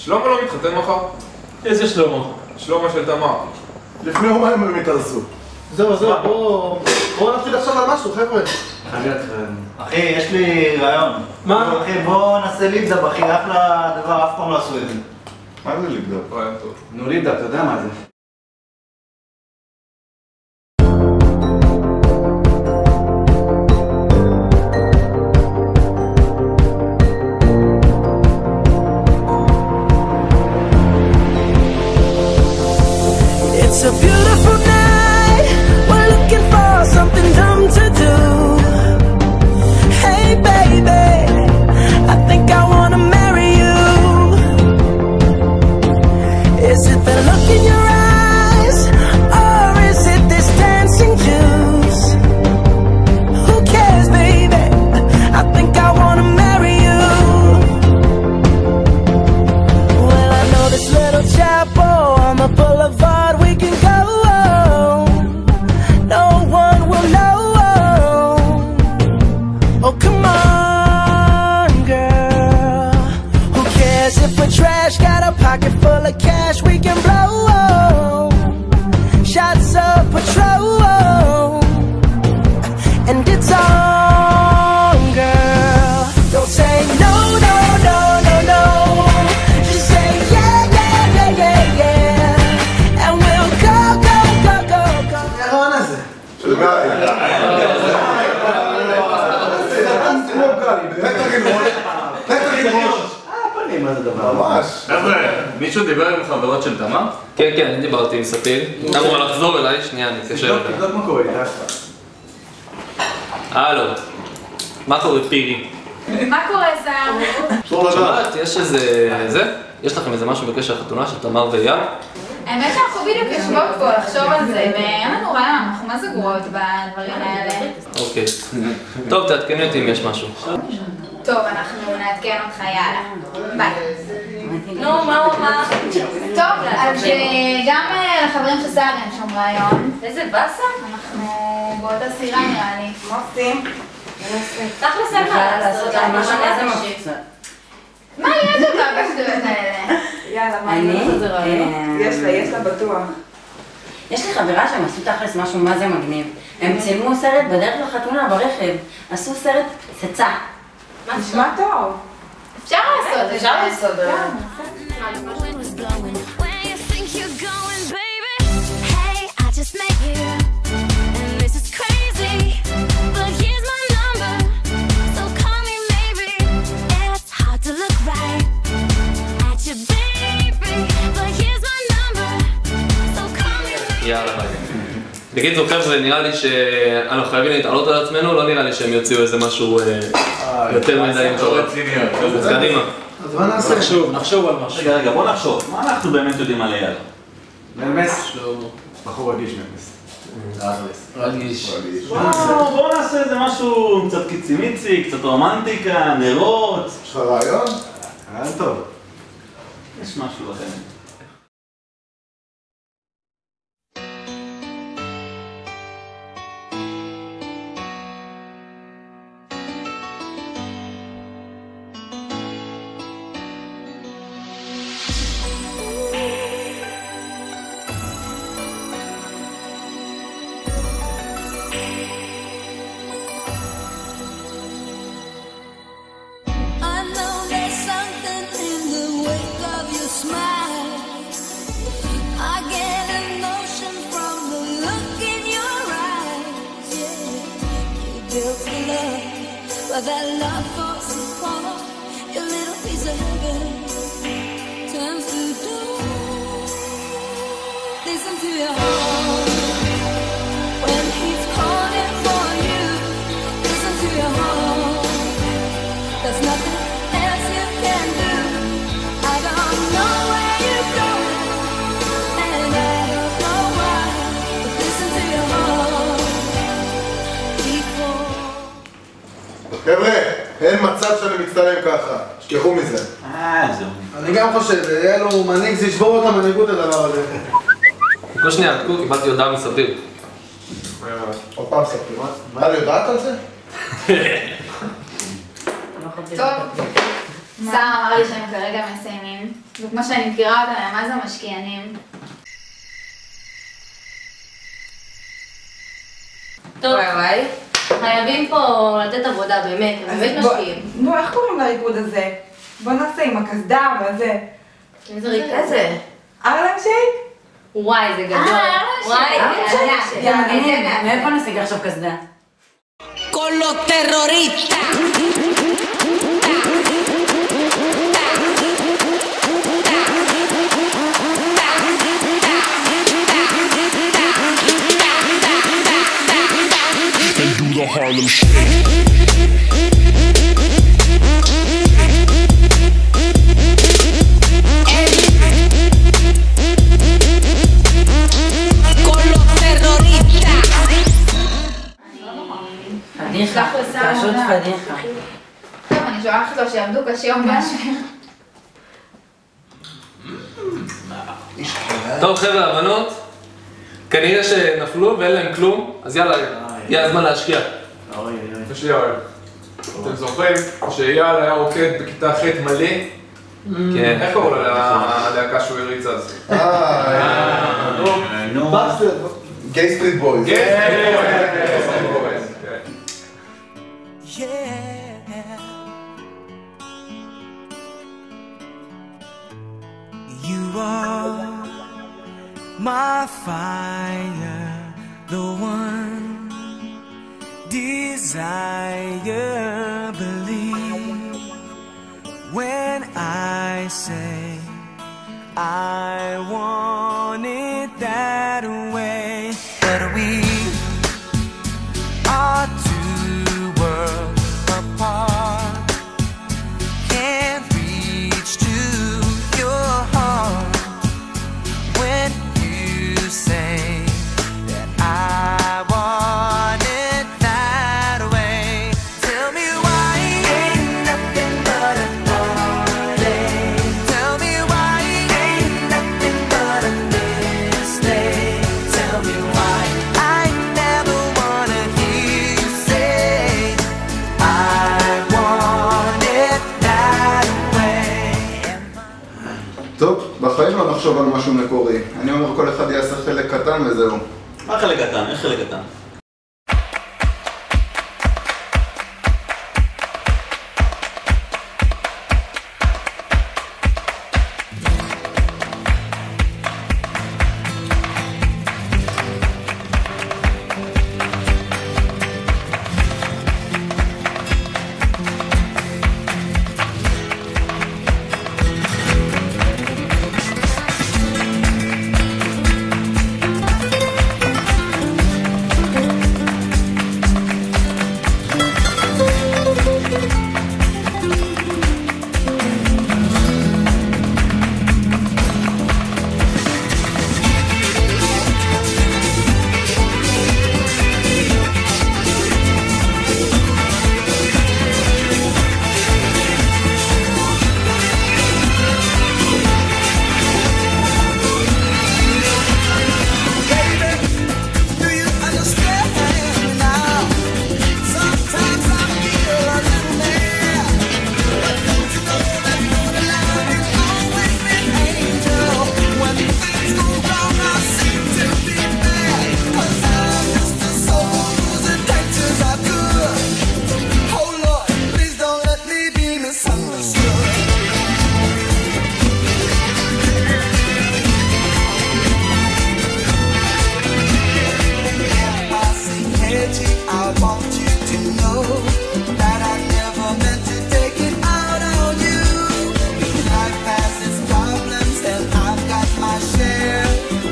שלמה לא מתחתן מחר? איזה שלמה? שלמה של תמר. לפני יומיים הם התארסו. זהו, בואו נתחיל עכשיו על משהו, חבר'ה. אחי, יש לי רעיון. מה? אחי, בואו נעשה ליבדאב, אחי, אחלה דבר, אף פעם לא עשו את זה. מה זה ליבדאב? רעיון טוב. נו, ליבדאב, אתה יודע מה זה? It's a beautiful night. We're looking for something dumb to do. Hey baby, I think I wanna marry you. Is it the look in your eyes, or is it this dancing juice? Who cares, baby? I think I wanna marry you. Well, I know this little chapel on the boulevard. We can go, no one will know. Oh, come on, girl. Who cares if we're trash? Got a pocket full of cash we can blow. Shots of Patrol, and it's on, girl. Don't say no, no, no, no, no. Just say yeah, yeah, yeah, yeah, yeah. And we'll go, go, go, go, go. הרעיון הזה. של גיא. פנים, מה זה דבר? ממש. חבר'ה, מישהו דיבר עם חברות של תמר? כן, כן, אני דיברתי עם ספיר. אתה אמור לחזור אליי, שנייה, אני אתקשר אליי. תבדוק מה קורה איתה. הלו, מה קורה פירי? מה קורה זר? אסור לדעת. שמעת, יש איזה... יש לכם איזה משהו בקשר לחתונה של תמר ואייל? האמת שאנחנו בדיוק יושבות פה לחשוב על זה, ואין לנו רעיון, אנחנו מה זה גרועות בדברים האלה. אוקיי. טוב, תעדכני אותי אם יש משהו. טוב, אנחנו נעדכן אותך, יאללה. ביי. נו, מה הוא אמר? טוב, אז גם לחברים של סער אין שם רעיון. איזה באסה? אנחנו באותה סירה נראה לי. מה עושים? תכל'ס אין מה לעשות, מה זה ממשיך? מה יש אותה בשטויות האלה? יאללה, מה זה רעיון? יש לה בטוח. יש לי חברה שהם עשו תכלס משהו מה זה מגניב. הם צילמו סרט בדרך לחתונה ברכב. עשו סרט פצצה. נשמע טוב. אפשר לעשות, אפשר לעשות. יאללה ביי. בקיצור חבר'ה, נראה לי שאנחנו חייבים להתעלות על עצמנו, לא נראה לי שהם יוציאו איזה משהו יותר מדי מטורף. אז קדימה. אז מה נעשה? נחשוב על משהו. רגע, בוא נחשוב. מה אנחנו באמת יודעים על אייל? מלמס? בחור רגיש מלמס. רגיש. בואו נעשה איזה משהו קצת קיצימיצי, קצת רומנטיקה, נרות. יש לך רעיון? רעיון טוב. יש משהו לכם. But that love falls apart, your little piece of heaven turns to doom. Listen to your heart when he's calling for you. Listen to your heart, there's nothing else you can do. I don't know where you're going, and I don't know why, but listen to your heart before. חבר'ה, אין מצב שאני מצטלם ככה, שכחו מזה. זהו. אני גם חושב, יהיה לו מנהיג, זה ישבור את המנהיגות הדבר הזה. כל שנייה, קיבלתי הודעה מספיר. עוד פעם ספיר, מה? יודעת על זה? טוב, שר אמר לי שהם כרגע מסיימים, וכמו שאני מכירה אותם, הם מה זה משקיענים. טוב, חייבים פה לתת עבודה, באמת, הם באמת משקיעים. נו, איך קוראים לריקוד הזה? בוא נעשה עם הקסדה וזה. איזה ריקוד? איזה? ארלם שייק? וואי, זה גדול. וואי, זה מגניב. מאיפה נשיג עכשיו קסדה? Con los terroristas. And do the Harlem Shake. פדיחה, פשוט פדיחה. טוב, אני שולחת לו שיעבדו קשה או משהו. טוב חבר'ה, הבנות, כנראה שנפלו ואין להם כלום, אז יאללה, יהיה הזמן להשקיע. יש לי אוהב. אתם זוכרים שאייל היה רוקד בכיתה ח' מלא? כן. איך קראו ללהקה שהוא הריץ אז? גיי סטריט בויז. You are my fire, the one desire, believe when I say I want it that way. But we are two worlds apart, can't reach to your heart when you say that I want it that way. Tell me why ain't nothing but a heartache. Tell me why ain't nothing but a mistake. Tell me why I never wanna hear you say I want it that way. טוב, בחיים לא נחשוב על משהו מקורי. אני אומר כל אחד יעשה חלק קטן וזהו. מה חלק קטן? איך חלק קטן?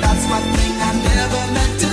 That's one thing I never meant to